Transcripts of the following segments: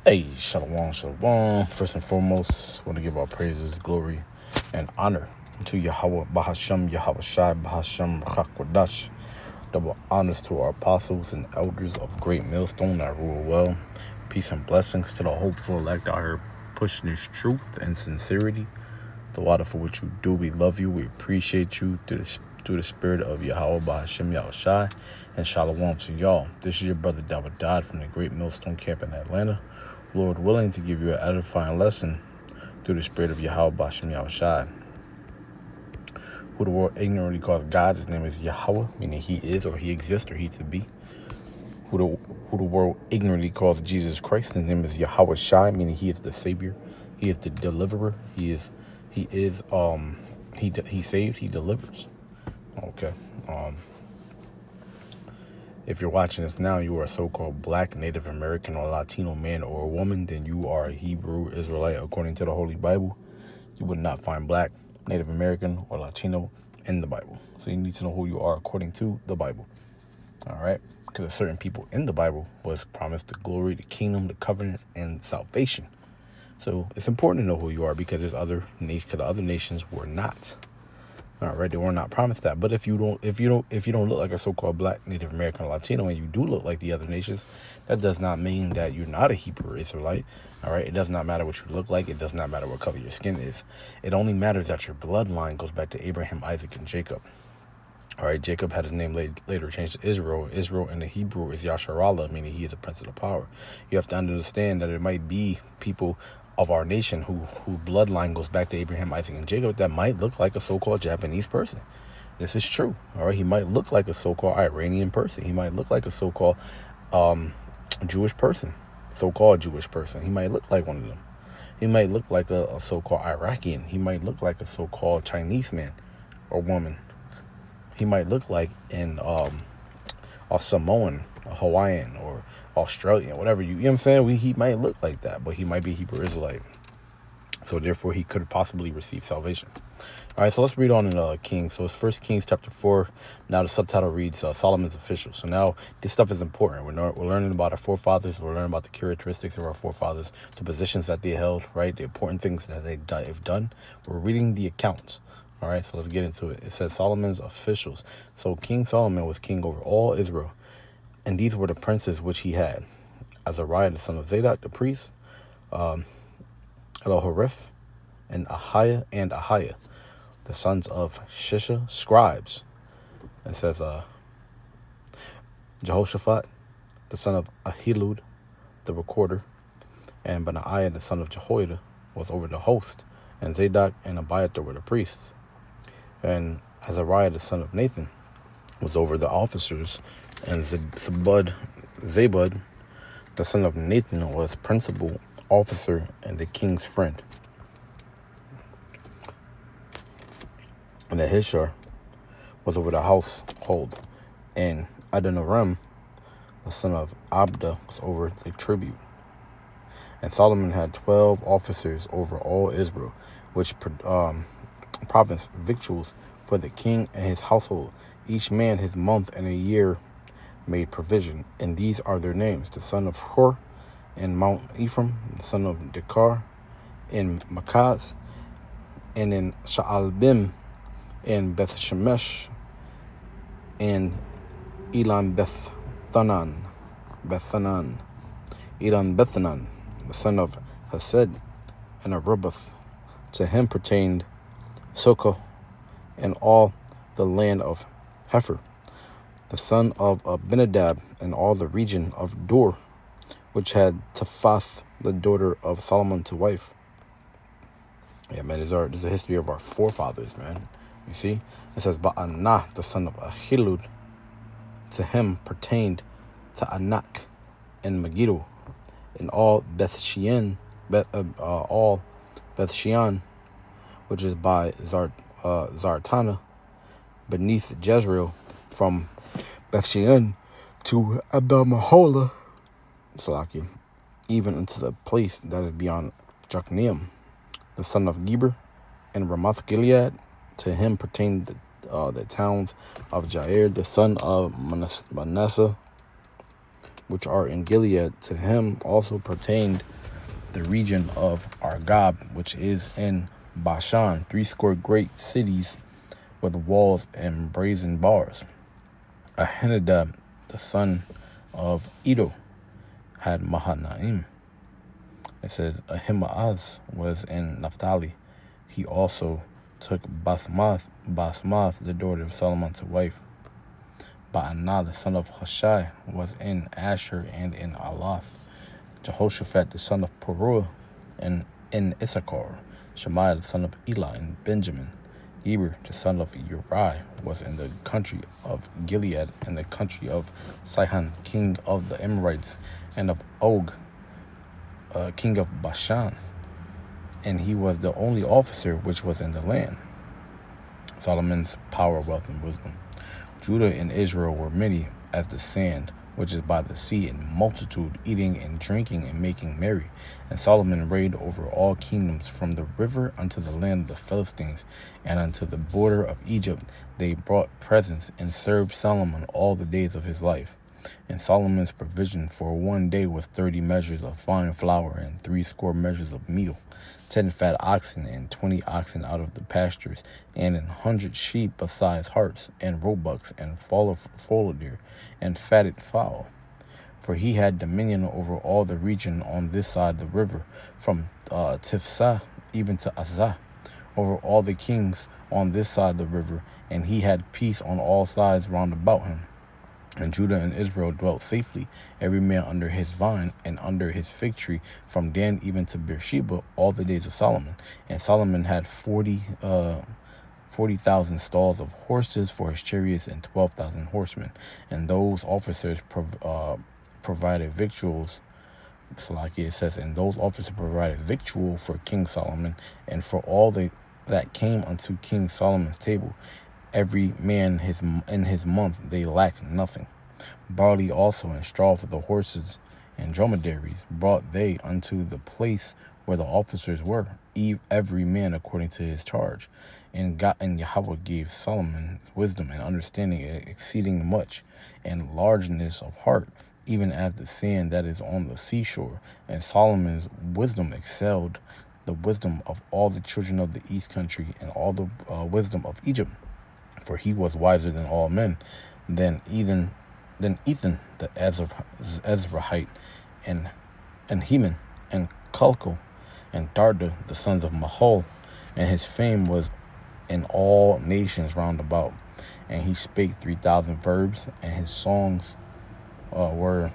Hey, shalom, shalom. First and foremost, I want to give our praises, glory, and honor to Yahweh, Bahasham, Yahweh Shai, Bahasham, Chakwadash. Double honors to our apostles and elders of Great Millstone that rule well. Peace and blessings to the hopeful elect out here pushing this truth and sincerity. The water for what you do. We love you. We appreciate you through the spirit of Yahweh Bahasham Yahweh Shai, and shalom to y'all. This is your brother David Dodd from the Great Millstone Camp in Atlanta. Lord willing to give you an edifying lesson through the spirit of Yahweh Bahasham Yahweh Shai. Who the world ignorantly calls God, his name is Yahweh, meaning he is or he exists or he to be. Who the world ignorantly calls Jesus Christ, his name is Yahweh Shai, meaning he is the Savior, he is the deliverer, he saves, he delivers. Okay. If you're watching this now, you are a so-called black, Native American, or Latino man or woman, then you are a Hebrew Israelite according to the Holy Bible. You would not find black, Native American, or Latino in the Bible. So you need to know who you are according to the Bible. All right? Because certain people in the Bible was promised the glory, the kingdom, the covenant, and salvation. So it's important to know who you are because the other nations were not. All right, they were not promised that. But if you don't look like a so-called black, Native American, or Latino, and you do look like the other nations, that does not mean that you're not a Hebrew Israelite. All right, it does not matter what you look like. It does not matter what color your skin is. It only matters that your bloodline goes back to Abraham, Isaac, and Jacob. All right, Jacob had his name later changed to Israel. Israel in the Hebrew is Yasharallah, meaning he is a prince of the power. You have to understand that it might be people of our nation who bloodline goes back to Abraham, Isaac, and Jacob that might look like a so-called Japanese person. This is true. All right, he might look like a so-called Iranian person. He might look like a so-called Jewish person, so-called Jewish person. He might look like one of them. He might look like a so-called Iraqian. He might look like a so-called Chinese man or woman. He might look like a Samoan, a Hawaiian, or Australian, whatever you know what I'm saying? He might look like that, but he might be Hebrew Israelite. So therefore, he could possibly receive salvation. All right, so let's read on in Kings. So it's 1 Kings chapter 4. Now the subtitle reads Solomon's officials. So now this stuff is important. We're learning about our forefathers. We're learning about the characteristics of our forefathers, the positions that they held, right? The important things that they've done. We're reading the accounts. All right, so let's get into it. It says Solomon's officials. So King Solomon was king over all Israel, and these were the princes which he had: Azariah the son of Zadok the priest, Elohoreph, and Ahiah, the sons of Shisha, scribes. It says Jehoshaphat, the son of Ahilud, the recorder, and Benaiah, the son of Jehoiada, was over the host, and Zadok and Abiathar were the priests. And Azariah, the son of Nathan, was over the officers, and Zabud, the son of Nathan, was principal officer and the king's friend. And Ahishar was over the household, and Adoniram, the son of Abda, was over the tribute. And Solomon had 12 officers over all Israel, which province victuals for the king and his household, each man his month and a year made provision. And these are their names: the son of Hur in Mount Ephraim, the son of Dekar in Makaz, and in Sha'albim in Beth Shemesh, and Elon Bethanan, the son of Hesed, and Arubath. To him pertained Sokoh and all the land of Hefer, the son of Abinadab, and all the region of Dor, which had Taphath, the daughter of Solomon, to wife. Yeah, man, there's a history of our forefathers, man. You see? It says, Ba'anah, the son of Ahilud, to him pertained Ta'anak and Megiddo, and all Beth-Shean, which is by Zartana, beneath Jezreel, from Beth-Shean to Abel-Mahola, Salaki, even unto the place that is beyond Jokneam, the son of Geber, and Ramoth Gilead. To him pertained the towns of Jair, the son of Manasseh, which are in Gilead. To him also pertained the region of Argob, which is in Bashan, 80 great cities with walls and brazen bars. Ahinadab, the son of Edo, had Mahanaim. It says Ahimaaz was in Naphtali. He also took Basmath, the daughter of Solomon, to wife. Ba'anah, the son of Hushai, was in Asher and in Alath. Jehoshaphat, the son of Peruah, and in Issachar. Shemaiah, the son of Elah, in Benjamin. Eber, the son of Uri, was in the country of Gilead, and the country of Sihon, king of the Amorites, and of Og, king of Bashan. And he was the only officer which was in the land. Solomon's power, wealth, and wisdom. Judah and Israel were many as the sand, which is by the sea, in multitude, eating and drinking and making merry. And Solomon reigned over all kingdoms, from the river unto the land of the Philistines, and unto the border of Egypt. They brought presents and served Solomon all the days of his life. And Solomon's provision for one day was 30 measures of fine flour, and 80 measures of meal, 10 fat oxen, and 20 oxen out of the pastures, and 100 sheep besides harts, and roebucks, and foal deer, and fatted fowl. For he had dominion over all the region on this side the river, from Tifsah even to Azah, over all the kings on this side the river, and he had peace on all sides round about him. And Judah and Israel dwelt safely, every man under his vine and under his fig tree, from Dan even to Beersheba, all the days of Solomon. And Solomon had 40,000 stalls of horses for his chariots, and 12,000 horsemen. And those officers provided victuals. Salaki, it says, and those officers provided victual for King Solomon, and for all that came unto King Solomon's table. Every man in his month, they lacked nothing. Barley also and straw for the horses and dromedaries brought they unto the place where the officers were, every man according to his charge. And Yahweh gave Solomon wisdom and understanding exceeding much, and largeness of heart, even as the sand that is on the seashore. And Solomon's wisdom excelled the wisdom of all the children of the east country, and all the wisdom of Egypt. For he was wiser than all men, than Ethan the Ezrahite, and Heman, and Calcol, and Darda, the sons of Mahol. And his fame was in all nations round about. And he spake 3,000 verbs, and his songs were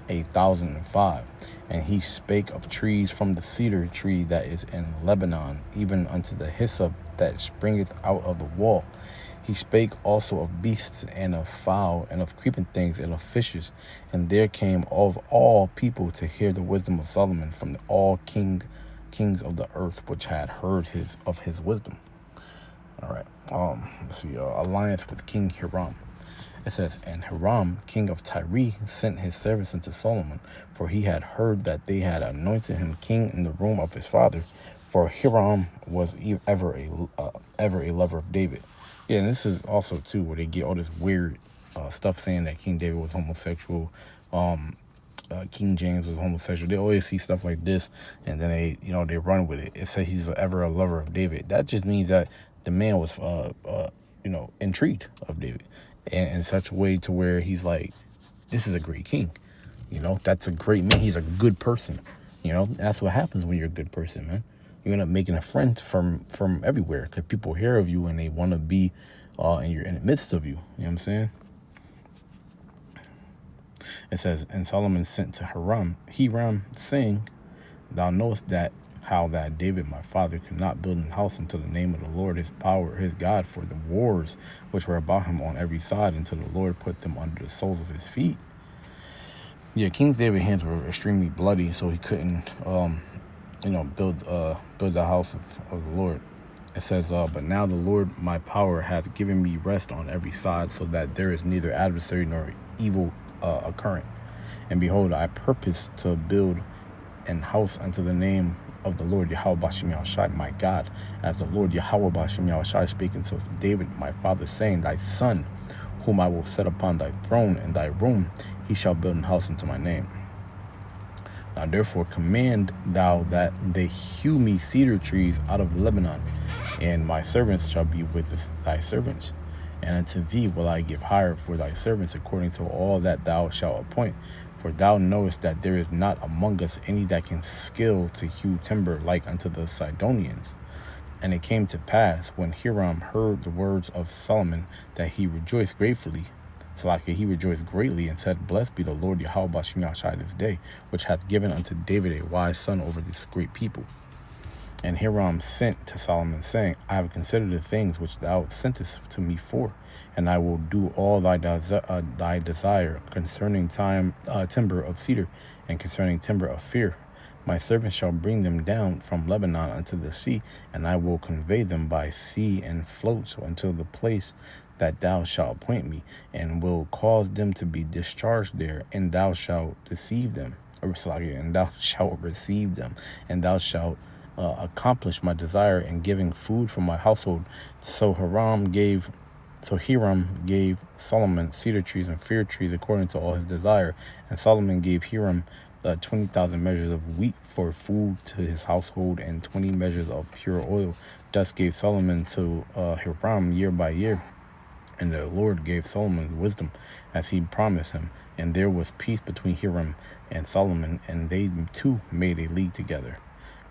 1,005. And he spake of trees, from the cedar tree that is in Lebanon, even unto the hyssop that springeth out of the wall. He spake also of beasts, and of fowl, and of creeping things, and of fishes. And there came of all people to hear the wisdom of Solomon, from all kings of the earth, which had heard of his wisdom. All right. Let's see. Alliance with King Hiram. It says, and Hiram, king of Tyre, sent his servants unto Solomon, for he had heard that they had anointed him king in the room of his father. For Hiram was ever a lover of David. Yeah, and this is also, too, where they get all this weird stuff saying that King David was homosexual, King James was homosexual. They always see stuff like this, and then they run with it. It says he's ever a lover of David. That just means that the man was, intrigued of David in such a way to where he's like, this is a great king. That's a great man. He's a good person. That's what happens when you're a good person, man. You end up making a friend from everywhere, because people hear of you and they want to be and you're in the midst of you. You know what I'm saying? It says, and Solomon sent to Hiram, saying, thou knowest how that David my father could not build an house until the name of the Lord his power, his God, for the wars which were about him on every side, until the Lord put them under the soles of his feet. Yeah, King David's hands were extremely bloody, so he couldn't build the house of the Lord. It says, but now the Lord my power hath given me rest on every side, so that there is neither adversary nor evil occurring. And behold, I purpose to build an house unto the name of the Lord Yahweh Bashim Yahushai, my God, as the Lord Yahweh Bashim Yahushai speaking to David my father, saying, thy son whom I will set upon thy throne in thy room, he shall build an house unto my name. Now therefore command thou that they hew me cedar trees out of Lebanon, and my servants shall be with thy servants. And unto thee will I give hire for thy servants according to all that thou shalt appoint. For thou knowest that there is not among us any that can skill to hew timber like unto the Sidonians. And it came to pass, when Hiram heard the words of Solomon, that he rejoiced gratefully. He rejoiced greatly and said, Blessed be the Lord Yahweh Bashim Yahshai this day, which hath given unto David a wise son over this great people. And Hiram sent to Solomon, saying, I have considered the things which thou sentest to me for, and I will do all thy desire concerning timber of cedar, and concerning timber of fir. My servants shall bring them down from Lebanon unto the sea, and I will convey them by sea and floats until the place that thou shalt appoint me, and will cause them to be discharged there, and thou shalt deceive them, and thou shalt receive them, and thou shalt accomplish my desire in giving food from my household. So Hiram gave Solomon cedar trees and fir trees according to all his desire, and Solomon gave Hiram 20,000 measures of wheat for food to his household, and 20 measures of pure oil. Thus gave Solomon to Hiram year by year. And the Lord gave Solomon wisdom as he promised him. And there was peace between Hiram and Solomon, and they two made a league together.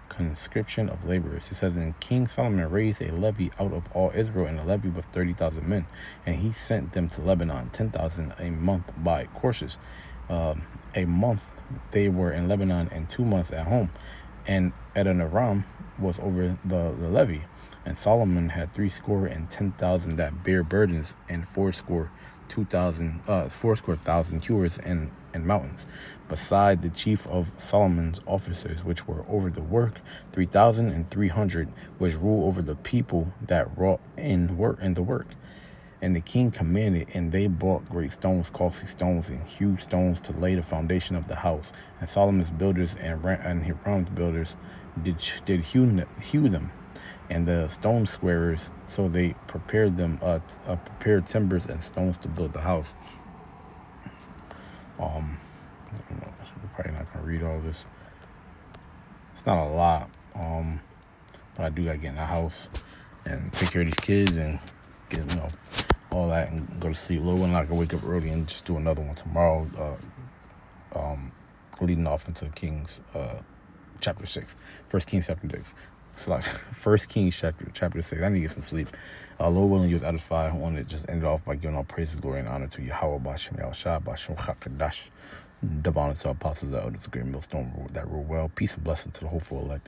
Conscription of laborers. It says, and King Solomon raised a levy out of all Israel, and the levy was 30,000 men. And he sent them to Lebanon, 10,000 a month by courses. A month they were in Lebanon, and 2 months at home. And Adoniram was over the levy. And Solomon had 70,000 that bare burdens, and fourscore thousand hewers and mountains, beside the chief of Solomon's officers, which were over the work, 3,300, which rule over the people that wrought in the work. And the king commanded, and they bought great stones, costly stones, and hewed stones to lay the foundation of the house. And Solomon's builders and Hiram's builders did hew them, and the stone squarers. So they prepared timbers and stones to build the house. We're probably not gonna read all this. It's not a lot, but I do gotta get in the house and take care of these kids and get all that and go to sleep. Little one, I can wake up early and just do another one tomorrow. Leading off into Kings chapter 6, 1 Kings chapter 6. It's like 1 Kings chapter 6. I need to get some sleep. Lord willing, you was edified. I want to just end it off by giving all praise, glory, and honor to Yahweh Bashim Yahshai Bashim Chakadash. Double honor to our apostles, the elders, the great millstone that rule well. Peace and blessing to the hopeful elect.